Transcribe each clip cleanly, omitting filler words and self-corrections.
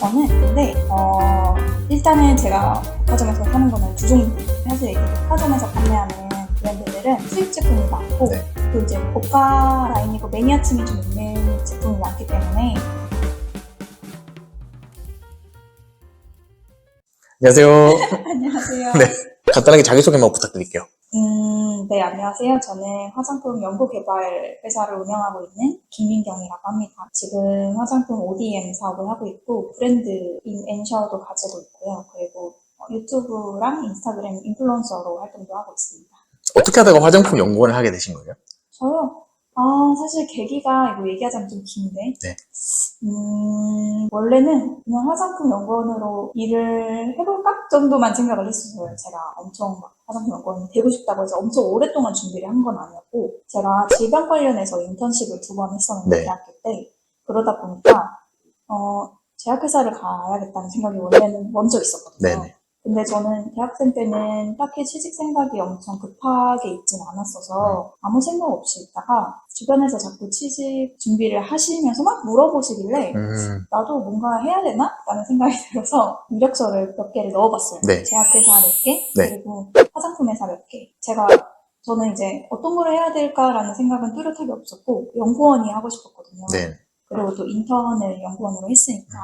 저는 근데 일단은 제가 백화점에서 사는 거는 두 종류. 사실 이게 백화점에서 판매하는 브랜드들은 수입 제품이 많고 네. 또 이제 고가 라인이고 매니아층이 좀 있는 제품이 많기 때문에. 안녕하세요. 안녕하세요. 네. 간단하게 자기소개만 부탁드릴게요. 네, 안녕하세요. 저는 화장품 연구개발 회사를 운영하고 있는 김민경이라고 합니다. 지금 화장품 ODM 사업을 하고 있고 브랜드인 엔셔도 가지고 있고요. 그리고 유튜브랑 인스타그램 인플루언서로 활동도 하고 있습니다. 어떻게 하다가 화장품 연구원을 하게 되신 거예요? 저요? 사실 계기가 이거 얘기하자면 좀 긴데. 네. 원래는 그냥 화장품 연구원으로 일을 해볼까? 정도만 생각을 했었어요. 제가 엄청 막 화장품 연구원이 되고 싶다고 해서 엄청 오랫동안 준비를 한 건 아니었고, 제가 질병 관련해서 인턴십을 2번 했었는데, 네. 대학교 때. 그러다 보니까, 제약회사를 가야겠다는 생각이 원래는 먼저 있었거든요. 네네. 근데 저는 대학생 때는 딱히 취직 생각이 엄청 급하게 있진 않았어서 아무 생각 없이 있다가 주변에서 자꾸 취직 준비를 하시면서 막 물어보시길래 나도 뭔가 해야 되나? 라는 생각이 들어서 이력서를 몇 개를 넣어봤어요. 네. 제약회사 몇 개, 네. 그리고 화장품 회사 몇 개. 저는 이제 어떤 걸 해야 될까라는 생각은 뚜렷하게 없었고 연구원이 하고 싶었거든요. 네. 그리고 또 인턴을 연구원으로 했으니까.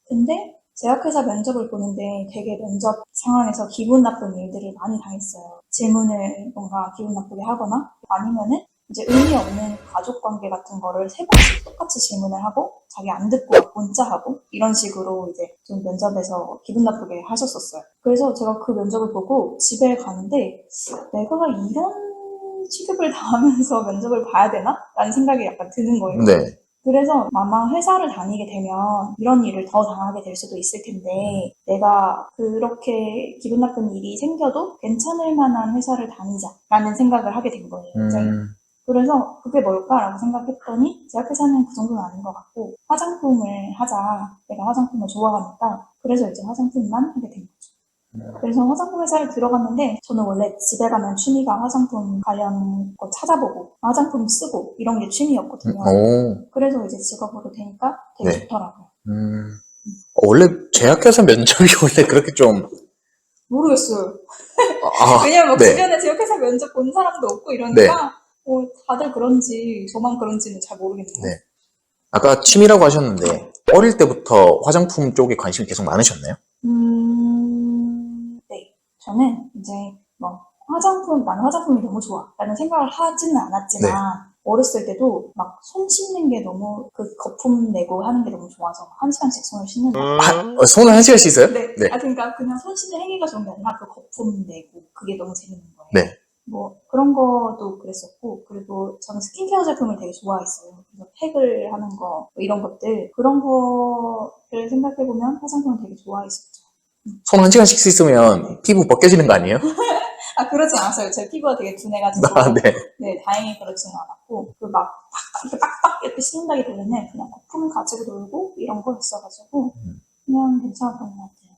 근데 제약회사 면접을 보는데 되게 면접 상황에서 기분 나쁜 일들을 많이 당했어요. 질문을 뭔가 기분 나쁘게 하거나 아니면은 이제 의미 없는 가족 관계 같은 거를 3번씩 똑같이 질문을 하고 자기 안 듣고 문자하고 이런 식으로 이제 좀 면접에서 기분 나쁘게 하셨었어요. 그래서 제가 그 면접을 보고 집에 가는데 내가 이런 취급을 당하면서 면접을 봐야 되나? 라는 생각이 약간 드는 거예요. 네. 그래서 아마 회사를 다니게 되면 이런 일을 더 당하게 될 수도 있을 텐데 내가 그렇게 기분 나쁜 일이 생겨도 괜찮을 만한 회사를 다니자라는 생각을 하게 된 거예요. 그래서 그게 뭘까라고 생각했더니 제약회사는 그 정도는 아닌 것 같고 화장품을 하자. 내가 화장품을 좋아하니까 그래서 이제 화장품만 하게 된 거죠. 그래서 화장품 회사에 들어갔는데 저는 원래 집에 가면 취미가 화장품 관련 거 찾아보고 화장품 쓰고 이런 게 취미였거든요. 오. 그래서 이제 직업으로 되니까 되게 네. 좋더라고요. 원래 제약회사 면접이 원래 그렇게 좀, 모르겠어요. 아, 왜냐면 막 네. 주변에 제약회사 면접 본 사람도 없고 이러니까 다들 그런지 저만 그런지는 잘 모르겠네요. 네. 아까 취미라고 하셨는데, 어릴 때부터 화장품 쪽에 관심이 계속 많으셨나요? 네. 저는 이제 나는 화장품이 너무 좋아. 라는 생각을 하지는 않았지만, 어렸을 때도 막 손 씻는 게 너무 그 거품 내고 하는 게 너무 좋아서 1시간씩 손을 씻는다. 손을 1시간씩 씻어요? 네. 네. 그러니까 그냥 손 씻는 행위가 좋은 게 아니라 그 거품 내고 그게 너무 재밌는 거예요. 네. 그런 것도 그랬었고, 그리고 저는 스킨케어 제품을 되게 좋아했어요. 그래서 팩을 하는 거, 이런 것들, 그런 거를 생각해보면 화장품을 되게 좋아했었죠. 손 1시간씩 씻으면 피부 벗겨지는 거 아니에요? 그러진 않았어요. 제 피부가 되게 둔해가지고. 아, 네. 네, 다행히 그렇지는 않았고, 이렇게 빡빡 이렇게 씻는다기보다는 그냥 거품 가지고 놀고, 이런 거였어가지고, 그냥 괜찮았던 것 같아요.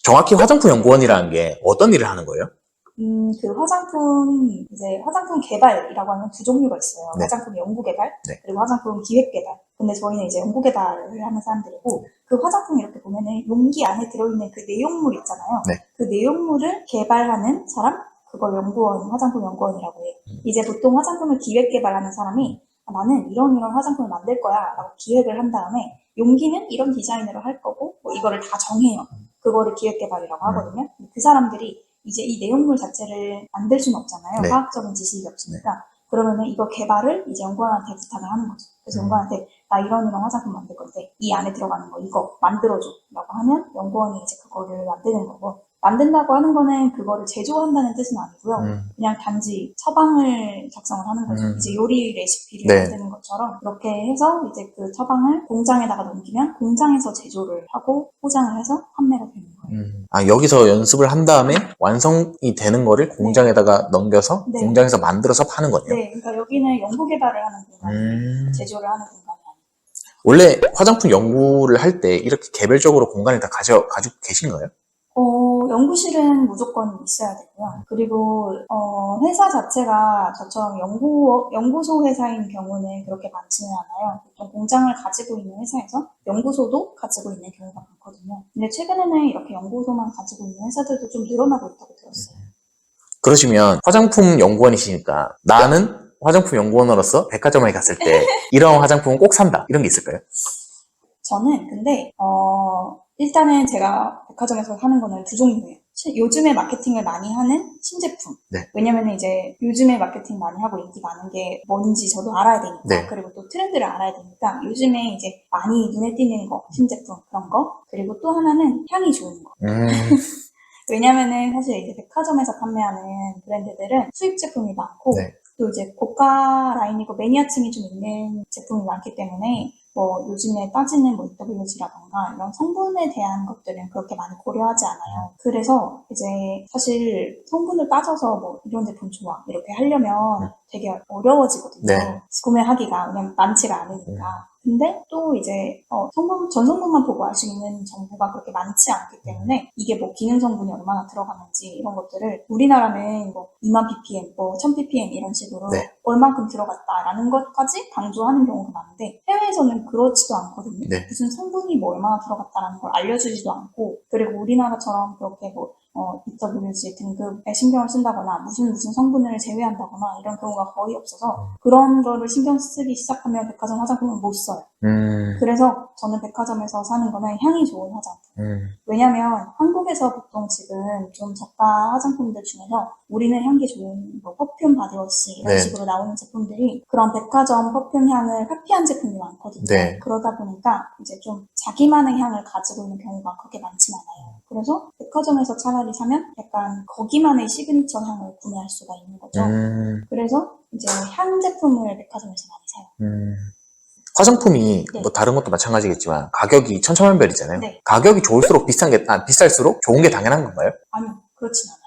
정확히 화장품 연구원이라는 게 어떤 일을 하는 거예요? 화장품 개발이라고 하면 두 종류가 있어요. 네. 화장품 연구 개발, 네. 그리고 화장품 기획 개발. 근데 저희는 이제 연구 개발을 하는 사람들이고, 그 화장품 이렇게 보면은 용기 안에 들어있는 그 내용물 있잖아요. 네. 그 내용물을 개발하는 사람, 그걸 화장품 연구원이라고 해요. 이제 보통 화장품을 기획 개발하는 사람이 나는 이런 화장품을 만들 거야 라고 기획을 한 다음에 용기는 이런 디자인으로 할 거고, 이거를 다 정해요. 그거를 기획 개발이라고 하거든요. 그 사람들이 이제 이 내용물 자체를 만들 수는 없잖아요. 네. 과학적인 지식이 없으니까. 그러면은 이거 개발을 이제 연구원한테 부탁을 하는 거죠. 그래서 연구원한테 나 이런 화장품 만들 건데 이 안에 들어가는 거 이거 만들어줘 라고 하면 연구원이 이제 그거를 만드는 거고, 만든다고 하는 거는 그거를 제조한다는 뜻은 아니고요. 그냥 단지 처방을 작성을 하는 거죠. 이제 요리 레시피를 만드는 것처럼 그렇게 해서 이제 그 처방을 공장에다가 넘기면 공장에서 제조를 하고 포장을 해서 판매가 되는 거예요. 여기서 연습을 한 다음에 완성이 되는 거를 공장에다가 넘겨서 공장에서 만들어서 파는 거네요. 네, 그러니까 여기는 연구 개발을 하는 공간이에요. 제조를 하는 공간이 아니에요. 원래 화장품 연구를 할 때 이렇게 개별적으로 공간을 다 가지고 계신 거예요? 연구실은 무조건 있어야 되고요. 그리고 회사 자체가 저처럼 연구소 회사인 경우는 그렇게 많지는 않아요. 보통 공장을 가지고 있는 회사에서 연구소도 가지고 있는 경우가 많거든요. 근데 최근에는 이렇게 연구소만 가지고 있는 회사들도 좀 늘어나고 있다고 들었어요. 그러시면 화장품 연구원이시니까 나는 화장품 연구원으로서 백화점에 갔을 때 이런 화장품은 꼭 산다. 이런 게 있을까요? 저는 근데 일단은 제가 백화점에서 사는 거는 두 종류예요. 요즘에 마케팅을 많이 하는 신제품. 네. 왜냐면 이제 요즘에 마케팅 많이 하고 인기 많은 게 뭔지 저도 알아야 되니까. 네. 그리고 또 트렌드를 알아야 되니까 요즘에 이제 많이 눈에 띄는 거, 신제품 그런 거. 그리고 또 하나는 향이 좋은 거. 왜냐면은 사실 이제 백화점에서 판매하는 브랜드들은 수입 제품이 많고 네. 또 이제 고가 라인이고 매니아층이 좀 있는 제품이 많기 때문에 뭐 요즘에 따지는 뭐 EWG라던가 이런 성분에 대한 것들은 그렇게 많이 고려하지 않아요. 그래서 이제 사실 성분을 따져서 뭐 이런 제품 좋아 이렇게 하려면 되게 어려워지거든요. 네. 구매하기가 왜냐면 많지가 않으니까. 근데 또 이제 전 성분만 보고 알 수 있는 정보가 그렇게 많지 않기 때문에 이게 뭐 기능 성분이 얼마나 들어가는지 이런 것들을 우리나라는 뭐 2만 ppm, 뭐 1000 ppm 이런 식으로 네. 얼만큼 들어갔다라는 것까지 강조하는 경우가 많은데 해외에서는 그렇지도 않거든요. 네. 무슨 성분이 뭐 얼마나 들어갔다라는 걸 알려주지도 않고 그리고 우리나라처럼 그렇게 뭐 EWG 등급에 신경을 쓴다거나 무슨 성분을 제외한다거나 이런 경우가 거의 없어서 그런 거를 신경 쓰기 시작하면 백화점 화장품을 못 써요. 그래서 저는 백화점에서 사는 거는 향이 좋은 화장품. 왜냐면 한국에서 보통 지금 좀 저가 화장품들 중에서 우리는 향기 좋은 뭐 퍼퓸 바디워시 이런 네. 식으로 나오는 제품들이 그런 백화점 퍼퓸 향을 카피한 제품이 많거든요. 네. 그러다 보니까 이제 좀 자기만의 향을 가지고 있는 경우가 그렇게 많진 않아요. 그래서 백화점에서 차라리 사면 약간 거기만의 시그니처 향을 구매할 수가 있는 거죠. 그래서 이제 향 제품을 백화점에서 많이 사요. 화장품이 네. 뭐 다른 것도 마찬가지겠지만 가격이 천차만별이잖아요. 네. 가격이 좋을수록 비쌀수록 좋은 게 당연한 건가요? 아니요, 그렇진 않아요.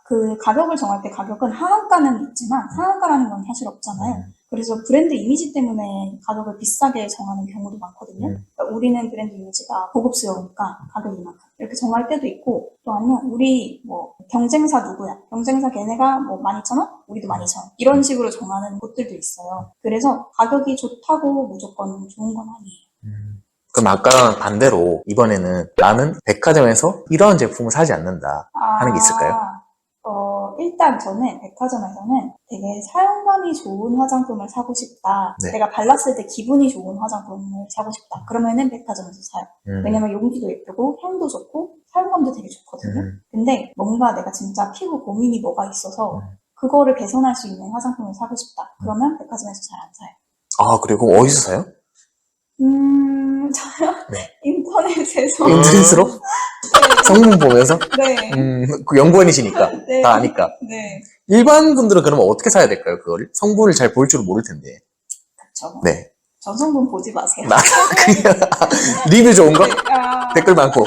그 가격을 정할 때 가격은 하한가는 있지만 상한가라는 건 사실 없잖아요. 그래서 브랜드 이미지 때문에 가격을 비싸게 정하는 경우도 많거든요. 그러니까 우리는 브랜드 이미지가 고급스러우니까 가격이 이만큼 이렇게 정할 때도 있고 또 아니면 우리 뭐 경쟁사 누구야? 경쟁사 걔네가 뭐 12,000원? 우리도 12,000원 이런 식으로 정하는 곳들도 있어요. 그래서 가격이 좋다고 무조건 좋은 건 아니에요. 그럼 아까랑 반대로 이번에는 나는 백화점에서 이런 제품을 사지 않는다 하는 게 있을까요? 일단 저는 백화점에서는 되게 사용감이 좋은 화장품을 사고 싶다. 네. 내가 발랐을 때 기분이 좋은 화장품을 사고 싶다. 그러면은 백화점에서 사요. 왜냐면 용기도 예쁘고 향도 좋고 사용감도 되게 좋거든요. 근데 뭔가 내가 진짜 피부 고민이 뭐가 있어서 그거를 개선할 수 있는 화장품을 사고 싶다. 그러면 백화점에서 잘 안 사요. 아, 그리고 어디서 사요? 저요? 네. 인터넷에서. 인터넷으로? 성분 보면서? 네. 그 연구원이시니까 네. 다 아니까. 네. 일반 분들은 그러면 어떻게 사야 될까요, 그거를? 성분을 잘 볼 줄 모를 텐데. 그쵸. 네. 전성분 보지 마세요. 그냥 리뷰 좋은 거? 댓글 많고,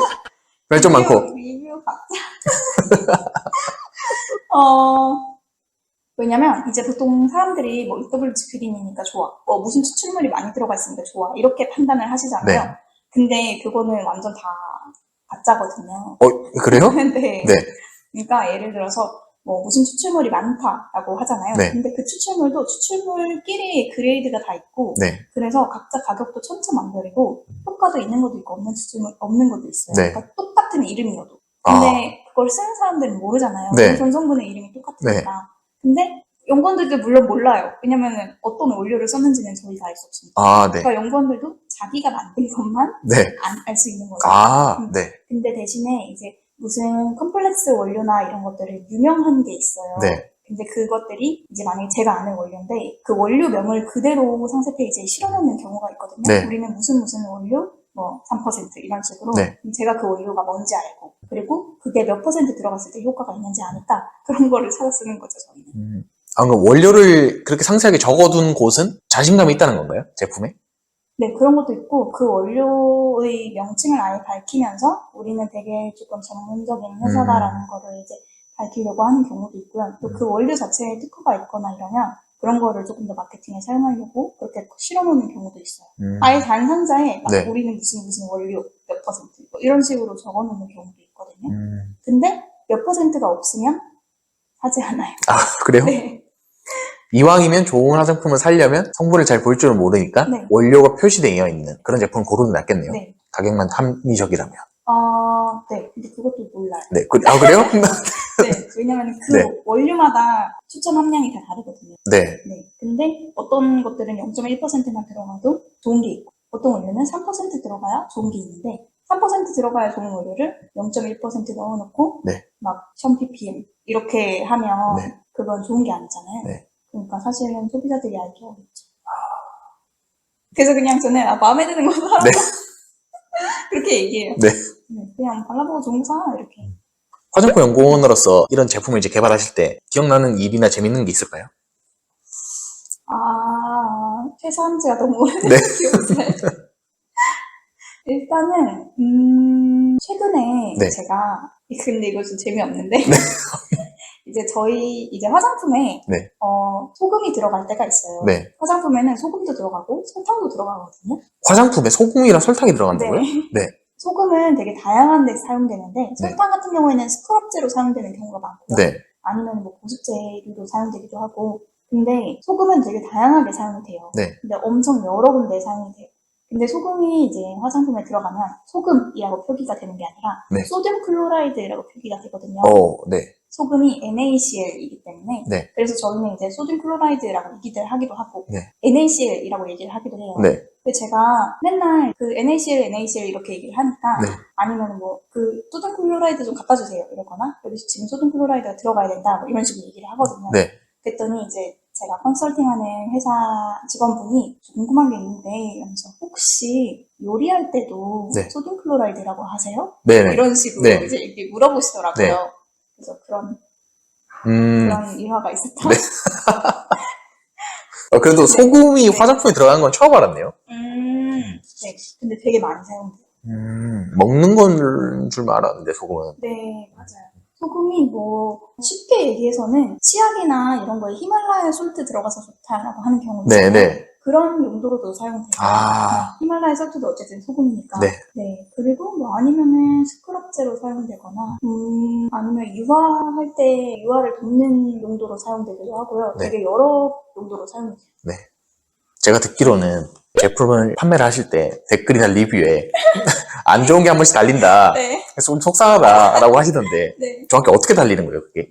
별점 많고. 리뷰 각자. 왜냐면 이제 보통 사람들이 뭐 EWG 크림이니까 좋아. 무슨 추출물이 많이 들어가 있으니까 좋아. 이렇게 판단을 하시잖아요. 네. 근데 그거는 완전 다 가짜거든요. 그래요? 네. 네. 그러니까 예를 들어서 뭐 무슨 추출물이 많다라고 하잖아요. 네. 근데 그 추출물도 추출물끼리 그레이드가 다 있고 네. 그래서 각자 가격도 천차만별이고 효과도 있는 것도 있고 없는 추출물 없는 것도 있어요. 네. 그러니까 똑같은 이름이어도. 근데 그걸 쓰는 사람들은 모르잖아요. 네. 전성분의 이름이 똑같으니까. 근데 연구원들도 물론 몰라요. 왜냐면은 어떤 원료를 썼는지는 저희가 알 수 없으니까. 아, 네. 그러니까 연구원들도 자기가 만든 것만 네. 알 수 있는 거죠. 네. 근데 대신에 이제 무슨 컴플렉스 원료나 이런 것들을 유명한 게 있어요. 네. 근데 그것들이 이제 만약에 제가 아는 원료인데 그 원료명을 그대로 상세 페이지에 실어놓는 경우가 있거든요. 네. 우리는 무슨 원료 뭐 3% 이런 식으로 네. 제가 그 원료가 뭔지 알고 그리고 그게 몇 % 들어갔을 때 효과가 있는지 아니까 그런 거를 찾아 쓰는 거죠, 저희는. 그럼 원료를 그렇게 상세하게 적어둔 곳은 자신감이 있다는 건가요? 제품에? 네, 그런 것도 있고 그 원료의 명칭을 아예 밝히면서 우리는 되게 조금 전문적인 회사다라는 거를 이제 밝히려고 하는 경우도 있고요. 또 그 원료 자체에 특허가 있거나 이러면 그런 거를 조금 더 마케팅에 사용하려고 그렇게 실어놓는 경우도 있어요. 음. 아예 단 상자에 막 네. 우리는 무슨 원료 몇 퍼센트 뭐 이런 식으로 적어놓는 경우도 있거든요. 음. 근데 몇 퍼센트가 없으면 하지 않아요. 아, 그래요? 네. 이왕이면 좋은 화장품을 사려면 성분을 잘 볼 줄은 모르니까 네. 원료가 표시되어 있는 그런 제품을 고르는 게 낫겠네요. 네. 가격만 합리적이라면. 네. 근데 그것도 몰라요. 네. 그래요? 네. 왜냐면 그 네. 원료마다 추천 함량이 다 다르거든요. 네. 네. 근데 어떤 것들은 0.1%만 들어가도 좋은 게 있고, 어떤 원료는 3% 들어가야 좋은 게 있는데, 3% 들어가야 좋은 원료를 0.1% 넣어놓고, 네. 막 1000ppm 이렇게 하면 네. 그건 좋은 게 아니잖아요. 네. 그러니까 사실은 소비자들이 알게 하겠죠. 그래서 그냥 저는 마음에 드는 거 사라고 네. 그렇게 얘기해요. 네. 그냥 발라보고 좋은 거 사, 이렇게. 화장품 연구원으로서 이런 제품을 이제 개발하실 때 기억나는 일이나 재밌는 게 있을까요? 퇴사한 지가 너무 오래돼서 네. 기억이 잘. 일단은, 최근에 네. 제가, 근데 이거 좀 재미없는데. 이제 이제 화장품에, 네. 소금이 들어갈 때가 있어요. 네. 화장품에는 소금도 들어가고 설탕도 들어가거든요. 화장품에 소금이랑 설탕이 들어간다고요? 네. 소금은 되게 다양한 데 사용되는데, 설탕 같은 경우에는 스크럽제로 사용되는 경우가 많고요. 네. 아니면 뭐 보습제류로 사용되기도 하고, 근데 소금은 되게 다양하게 사용이 돼요. 네. 근데 엄청 여러 군데 사용이 돼요. 근데 소금이 이제 화장품에 들어가면 소금이라고 표기가 되는 게 아니라 네. 소듐 클로라이드라고 표기가 되거든요. 네. 소금이 NaCl이기 때문에 네. 그래서 저희는 이제 소듐 클로라이드라고 얘기를 하기도 하고 네. NaCl이라고 얘기를 하기도 해요. 네. 근데 제가 맨날 그 NaCl 이렇게 얘기를 하니까 네. 아니면 뭐 그 소듐 클로라이드 좀 갖다 주세요 이러거나 여기 지금 소듐 클로라이드가 들어가야 된다 뭐 이런 식으로 얘기를 하거든요. 네. 그랬더니 이제 제가 컨설팅하는 회사 직원분이 궁금한 게 있는데 이러면서 혹시 요리할 때도 네. 소듐 클로라이드라고 하세요? 네. 뭐 이런 식으로 네. 이제 이렇게 물어보시더라고요. 네. 그래서 그런 일화가 있었다. 네. 그래도 소금이 화장품에 들어가는 건 처음 알았네요. 네. 근데 되게 많이 사용돼요. 먹는 건 줄 알았는데, 소금은. 네, 맞아요. 소금이 뭐 쉽게 얘기해서는 치약이나 이런 거에 히말라야 솔트 들어가서 좋다라고 하는 경우 있잖아요. 네. 그런 용도로도 사용돼요. 히말라야 솔트도 어쨌든 소금이니까. 네. 그리고 뭐 아니면은 스크럽제로 사용되거나, 아니면 유화할 때 유화를 돕는 용도로 사용되기도 하고요. 네. 되게 여러 용도로 사용돼요. 네. 제가 듣기로는 제품을 판매를 하실 때 댓글이나 리뷰에 안 좋은 게 한 번씩 달린다. 네. 좀 속상하다라고 하시던데 네. 정확히 어떻게 달리는 거예요, 그게?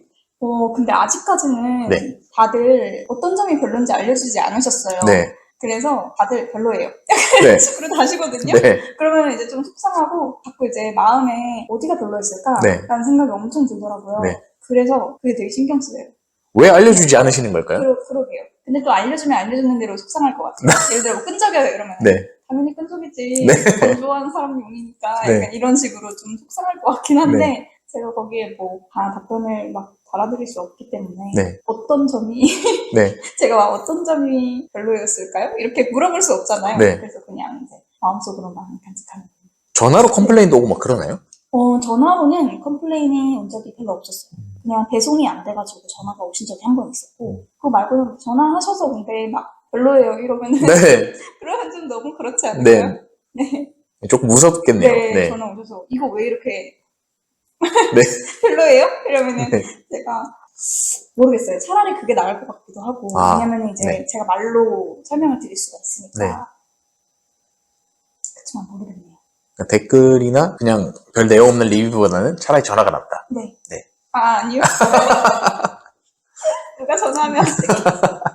근데 아직까지는 네. 다들 어떤 점이 별론지 알려주지 않으셨어요. 네. 그래서 다들 별로예요. 네. 이런 식으로 다시거든요. 네. 그러면 이제 좀 속상하고 자꾸 이제 마음에 어디가 별로였을까? 네. 라는 생각이 엄청 들더라고요. 네. 그래서 그게 되게 신경 쓰여요. 왜 알려주지 않으시는 걸까요? 그러게요. 근데 또 알려주면 알려주는 대로 속상할 것 같아요. 예를 들어 뭐 끈적여요 이러면 네. 당연히 끈적이지. 네. 건조한 사람 용이니까 네. 약간 이런 식으로 좀 속상할 것 같긴 한데 제가 거기에 뭐 다 답변을 막 달아드릴 수 없기 때문에 네. 어떤 점이 네. 제가 막 어떤 점이 별로였을까요? 이렇게 물어볼 수 없잖아요. 네. 그래서 그냥 이제 마음속으로만 간직하는 거예요. 전화로 컴플레인도 오고 막 그러나요? 전화로는 컴플레인이 온 적이 별로 없었어요. 그냥 배송이 안 돼가지고 전화가 오신 적이 한 번 있었고 그거 말고는 전화하셔서 근데 막 별로예요 이러면은 네. 그러면 좀 너무 그렇지 않을까요? 네. 조금 무섭겠네요. 네. 전화 오셔서 이거 왜 이렇게 네. 별로예요? 이러면은 네. 제가 모르겠어요. 차라리 그게 나을 것 같기도 하고 왜냐면 이제 네. 제가 말로 설명을 드릴 수가 있으니까 네. 그렇지만 모르겠네요. 댓글이나 그냥 별 내용 없는 리뷰보다는 차라리 전화가 낫다. 네. 네. 아니요. 누가 전화하면 안 되겠다.